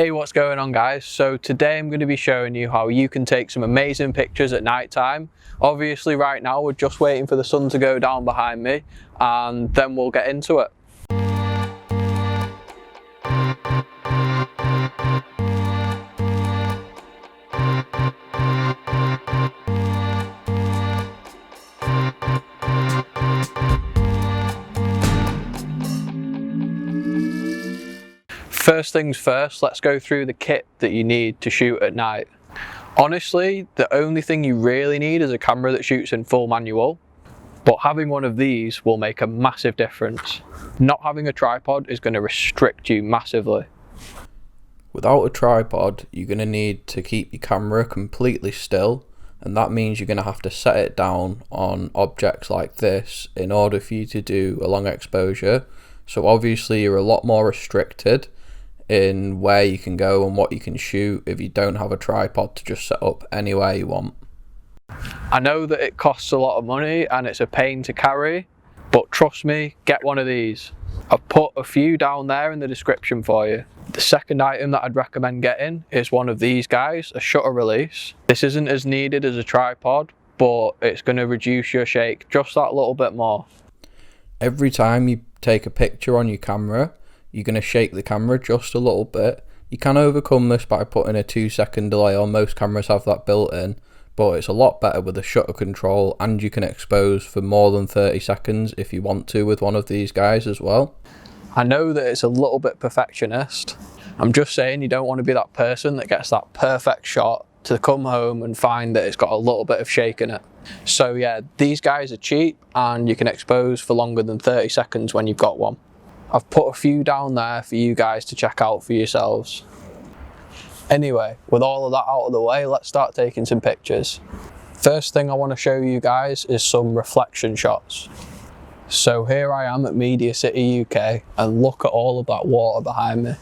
Hey, what's going on guys? So today I'm going to be showing you how you can take some amazing pictures at night time. Obviously right now we're just waiting for the sun to go down behind me and then we'll get into it. First things first, let's go through the kit that you need to shoot at night. Honestly, the only thing you really need is a camera that shoots in full manual, but having one of these will make a massive difference. Not having a tripod is going to restrict you massively. Without a tripod, you're going to need to keep your camera completely still, and that means you're going to have to set it down on objects like this in order for you to do a long exposure. So obviously you're a lot more restricted in where you can go and what you can shoot if you don't have a tripod to just set up anywhere you want. I know that it costs a lot of money and it's a pain to carry, but trust me, get one of these. I've put a few down there in the description for you. The second item that I'd recommend getting is one of these guys, a shutter release. This isn't as needed as a tripod, but it's going to reduce your shake just that little bit more. Every time you take a picture on your camera, you're going to shake the camera just a little bit. You can overcome this by putting a 2-second delay on. Most cameras have that built in, but it's a lot better with the shutter control, and you can expose for more than 30 seconds if you want to with one of these guys as well. I know that it's a little bit perfectionist. I'm just saying you don't want to be that person that gets that perfect shot to come home and find that it's got a little bit of shake in it. So yeah, these guys are cheap and you can expose for longer than 30 seconds when you've got one. I've put a few down there for you guys to check out for yourselves. Anyway, with all of that out of the way, let's start taking some pictures. First thing I want to show you guys is some reflection shots. So here I am at Media City, UK, and look at all of that water behind me.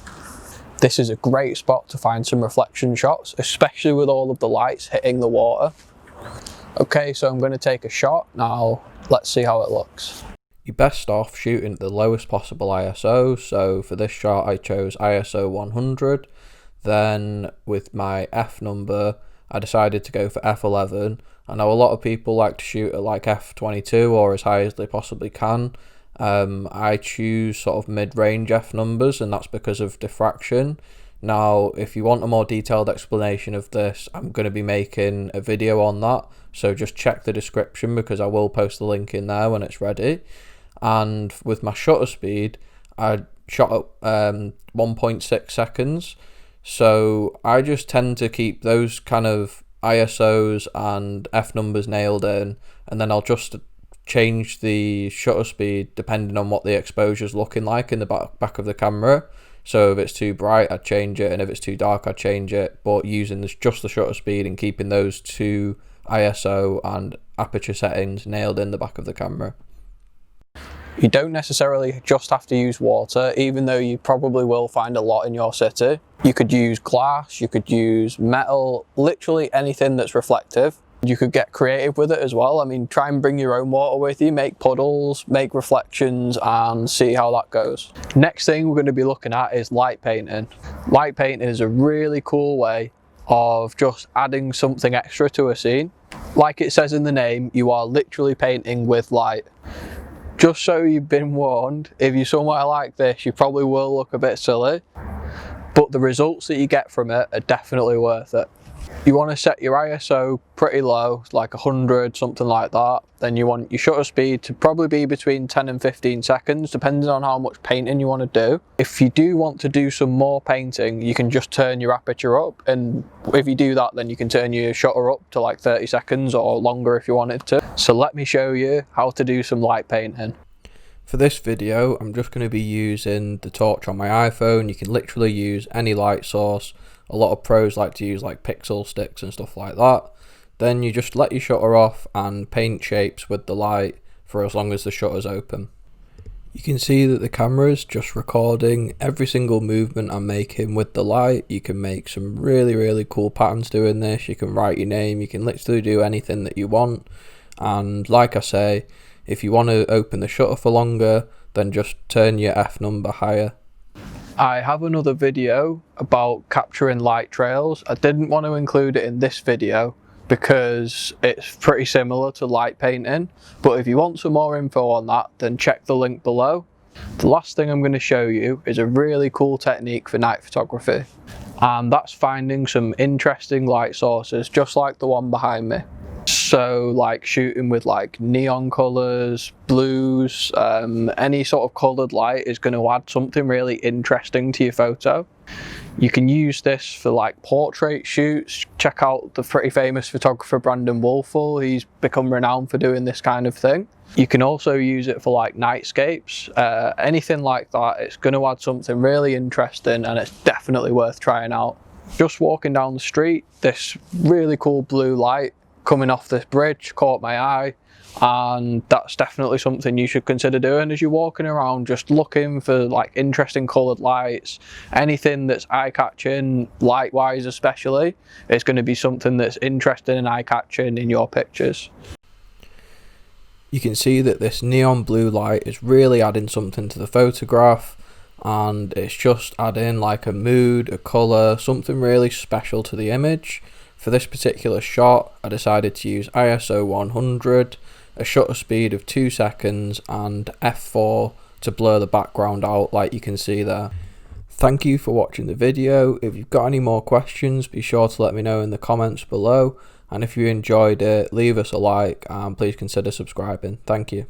This is a great spot to find some reflection shots, especially with all of the lights hitting the water. Okay, so I'm going to take a shot. Now, let's see how it looks. You're best off shooting at the lowest possible ISO, so for this shot I chose ISO 100. Then with my F number I decided to go for F11. I know a lot of people like to shoot at like F22 or as high as they possibly can. I choose sort of mid-range F numbers, and that's because of diffraction. Now if you want a more detailed explanation of this, I'm going to be making a video on that, so just check the description because I will post the link in there when it's ready. And with my shutter speed, I shot at 1.6 seconds. So I just tend to keep those kind of ISOs and F numbers nailed in, and then I'll just change the shutter speed depending on what the exposure is looking like in the back of the camera. So if it's too bright, I'd change it, and if it's too dark, I'd change it, but using just the shutter speed and keeping those two ISO and aperture settings nailed in the back of the camera. You don't necessarily just have to use water, even though you probably will find a lot in your city. You could use glass, you could use metal, literally anything that's reflective. You could get creative with it as well. I mean, try and bring your own water with you, make puddles, make reflections, and see how that goes. Next thing we're going to be looking at is light painting. Light painting is a really cool way of just adding something extra to a scene. Like it says in the name, you are literally painting with light. Just so you've been warned, if you're somewhere like this, you probably will look a bit silly, but the results that you get from it are definitely worth it. You want to set your ISO pretty low, like 100, something like that. Then you want your shutter speed to probably be between 10 and 15 seconds, depending on how much painting you want to do. If you do want to do some more painting, you can just turn your aperture up. And if you do that, then you can turn your shutter up to like 30 seconds or longer if you wanted to. So let me show you how to do some light painting. For this video, I'm just going to be using the torch on my iPhone. You can literally use any light source. A lot of pros like to use like pixel sticks and stuff like that. Then you just let your shutter off and paint shapes with the light for as long as the shutter's open. You can see that the camera is just recording every single movement I'm making with the light. You can make some really cool patterns doing this. You can write your name, you can literally do anything that you want. And like I say, if you want to open the shutter for longer, then just turn your F number higher. I have another video about capturing light trails. I didn't want to include it in this video because it's pretty similar to light painting, but if you want some more info on that, then check the link below. The last thing I'm going to show you is a really cool technique for night photography, and that's finding some interesting light sources just like the one behind me. So like shooting with like neon colours, blues, any sort of coloured light is going to add something really interesting to your photo. You can use this for like portrait shoots. Check out the pretty famous photographer Brandon Wolfel. He's become renowned for doing this kind of thing. You can also use it for like nightscapes, anything like that. It's going to add something really interesting, and it's definitely worth trying out. Just walking down the street, this really cool blue light coming off this bridge caught my eye, and that's definitely something you should consider doing as you're walking around, just looking for like interesting coloured lights. Anything that's eye-catching, light-wise especially, it's going to be something that's interesting and eye-catching in your pictures. You can see that this neon blue light is really adding something to the photograph, and it's just adding like a mood, a colour, something really special to the image. For this particular shot, I decided to use ISO 100, a shutter speed of 2 seconds, and f4 to blur the background out like you can see there. Thank you for watching the video. If you've got any more questions, be sure to let me know in the comments below. And if you enjoyed it, leave us a like and please consider subscribing. Thank you.